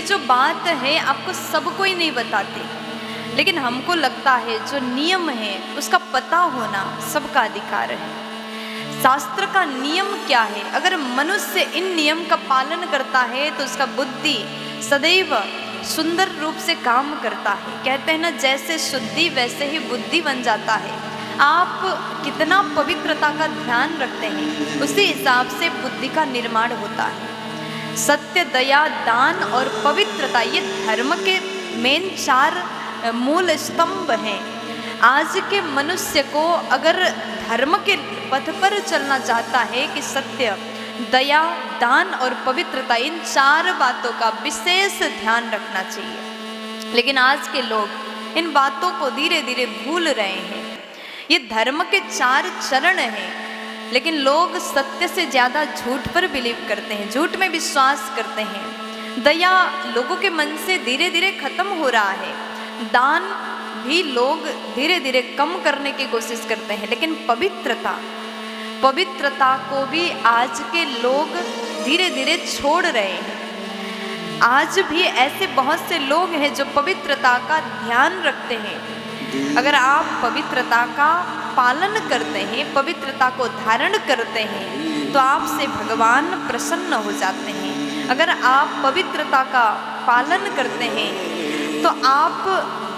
जो बात है आपको सबको ही नहीं बताते, लेकिन हमको लगता है जो नियम है उसका पता होना सबका अधिकार है। शास्त्र का नियम क्या है? अगर मनुष्य इन नियम का पालन करता है तो उसका बुद्धि सदैव सुंदर रूप से काम करता है। कहते हैं ना, जैसे शुद्धि वैसे ही बुद्धि बन जाता है। आप कितना पवित्रता का ध्यान रखते हैं उसी हिसाब से बुद्धि का निर्माण होता है। सत्य, दया, दान और पवित्रता ये धर्म के मेन 4 मूल स्तंभ हैं। आज के मनुष्य को अगर धर्म के पथ पर चलना चाहता है कि सत्य, दया, दान और पवित्रता, इन 4 बातों का विशेष ध्यान रखना चाहिए। लेकिन आज के लोग इन बातों को धीरे धीरे भूल रहे हैं। ये धर्म के 4 चरण हैं, लेकिन लोग सत्य से ज़्यादा झूठ पर बिलीव करते हैं, झूठ में विश्वास करते हैं। दया लोगों के मन से धीरे धीरे खत्म हो रहा है। दान भी लोग धीरे धीरे कम करने की कोशिश करते हैं। लेकिन पवित्रता को भी आज के लोग धीरे धीरे छोड़ रहे हैं। आज भी ऐसे बहुत से लोग हैं जो पवित्रता का ध्यान रखते हैं। अगर आप पवित्रता का पालन करते हैं, पवित्रता को धारण करते हैं, तो आपसे भगवान प्रसन्न हो जाते हैं। अगर आप पवित्रता का पालन करते हैं तो आप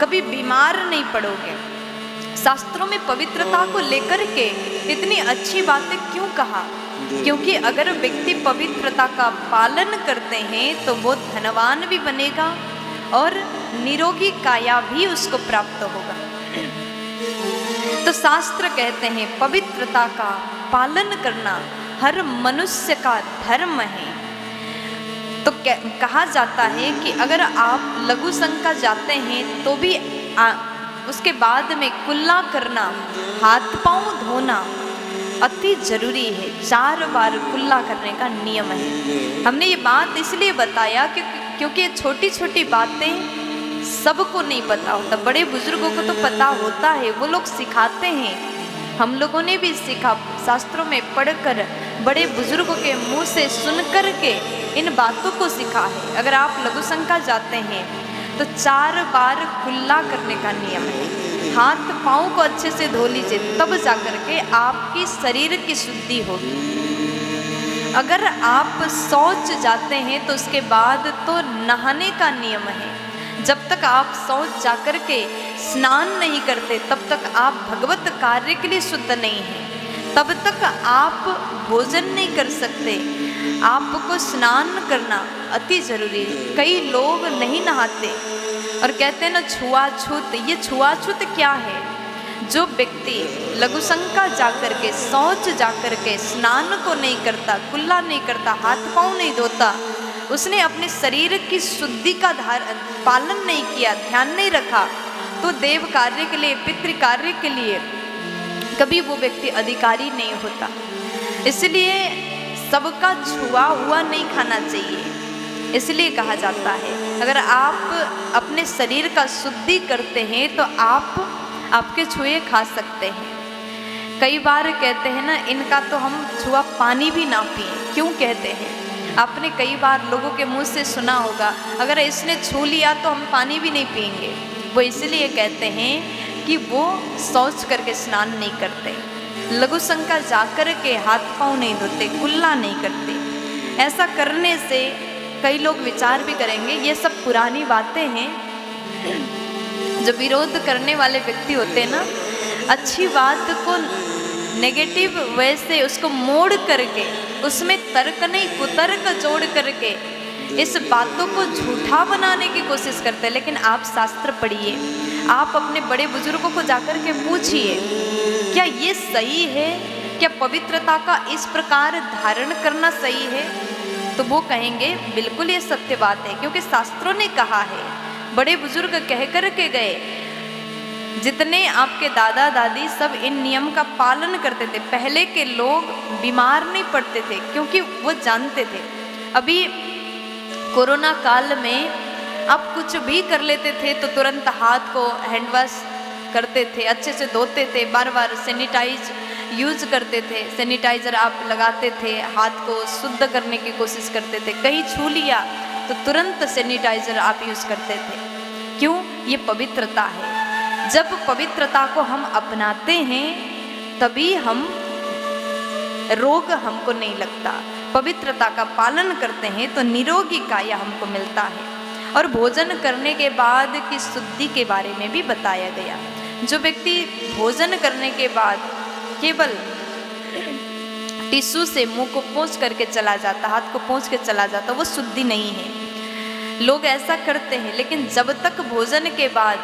कभी बीमार नहीं पड़ोगे। शास्त्रों में पवित्रता को लेकर के इतनी अच्छी बातें क्यों कहा? क्योंकि अगर व्यक्ति पवित्रता का पालन करते हैं तो वो धनवान भी बनेगा और निरोगी काया भी उसको प्राप्त होगा। तो शास्त्र कहते हैं पवित्रता का पालन करना हर मनुष्य का धर्म है। तो कहा जाता है कि अगर आप लघु संका जाते हैं तो भी उसके बाद में कुल्ला करना, हाथ पांव धोना अति जरूरी है। 4 बार कुल्ला करने का नियम है। हमने ये बात इसलिए बताया क्योंकि छोटी छोटी बातें सबको नहीं पता होता। बड़े बुजुर्गों को तो पता होता है, वो लोग सिखाते हैं। हम लोगों ने भी सीखा, शास्त्रों में पढ़कर, बड़े बुजुर्गों के मुंह से सुन कर के इन बातों को सीखा है। अगर आप लघु संका जाते हैं तो 4 बार कुल्ला करने का नियम है। हाथ पाँव को अच्छे से धो लीजिए, तब जाकर के आपकी शरीर की शुद्धि होगी। अगर आप शौच जाते हैं तो उसके बाद तो नहाने का नियम है। जब तक आप शौच जाकर के स्नान नहीं करते तब तक आप भगवत कार्य के लिए शुद्ध नहीं हैं। तब तक आप भोजन नहीं कर सकते। आपको स्नान करना अति जरूरी है। कई लोग नहीं नहाते और कहते हैं ना छुआछूत। ये छुआछूत क्या है? जो व्यक्ति लघु संका जाकर के, शौच जाकर के स्नान को नहीं करता, कुल्ला नहीं करता, हाथ पाँव नहीं धोता, उसने अपने शरीर की शुद्धि का पालन नहीं किया, ध्यान नहीं रखा, तो देव कार्य के लिए, पितृ कार्य के लिए कभी वो व्यक्ति अधिकारी नहीं होता। इसलिए सबका छुआ हुआ नहीं खाना चाहिए। इसलिए कहा जाता है अगर आप अपने शरीर का शुद्धि करते हैं तो आप आपके छुए खा सकते हैं। कई बार कहते हैं ना, इनका तो हम छुआ पानी भी ना पिए। क्यों कहते हैं? आपने कई बार लोगों के मुंह से सुना होगा, अगर इसने छू लिया तो हम पानी भी नहीं पिएंगे। वो इसलिए कहते हैं कि वो शौच करके स्नान नहीं करते, लघु संका जाकर के हाथ पाँव नहीं धोते, कुल्ला नहीं करते। ऐसा करने से कई लोग विचार भी करेंगे ये सब पुरानी बातें हैं। जो विरोध करने वाले व्यक्ति होते हैं ना, अच्छी बात को नेगेटिव वे से उसको मोड़ करके, उसमें तर्क नहीं कुतर्क जोड़ करके इस बातों को झूठा बनाने की कोशिश करते हैं। लेकिन आप शास्त्र पढ़िए, आप अपने बड़े बुजुर्गों को जाकर के पूछिए क्या ये सही है, क्या पवित्रता का इस प्रकार धारण करना सही है? तो वो कहेंगे बिल्कुल ये सत्य बात है, क्योंकि शास्त्रों ने कहा है, बड़े बुजुर्ग कह कर के गए। जितने आपके दादा दादी सब इन नियम का पालन करते थे। पहले के लोग बीमार नहीं पड़ते थे क्योंकि वो जानते थे। अभी कोरोना काल में आप कुछ भी कर लेते थे तो तुरंत हाथ को हैंड वॉश करते थे, अच्छे से धोते थे, बार बार सैनिटाइज यूज करते थे, सैनिटाइजर आप लगाते थे, हाथ को शुद्ध करने की कोशिश करते थे। कहीं छू लिया तो तुरंत सैनिटाइजर आप यूज़ करते थे। क्यों? ये पवित्रता है। जब पवित्रता को हम अपनाते हैं तभी रोग हमको नहीं लगता। पवित्रता का पालन करते हैं तो निरोगी काया हमको मिलता है। और भोजन करने के बाद की शुद्धि के बारे में भी बताया गया। जो व्यक्ति भोजन करने के बाद केवल टिश्यू से मुंह को पोंछ करके चला जाता, हाथ को पोंछ के चला जाता, वो शुद्धि नहीं है। लोग ऐसा करते हैं, लेकिन जब तक भोजन के बाद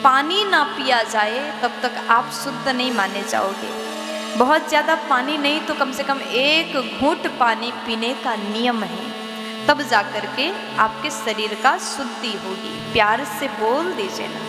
पानी ना पिया जाए तब तक आप शुद्ध नहीं माने जाओगे। बहुत ज़्यादा पानी नहीं तो कम से कम 1 घूंट पानी पीने का नियम है, तब जाकर के आपके शरीर का शुद्धि होगी। प्यार से बोल दीजिए ना।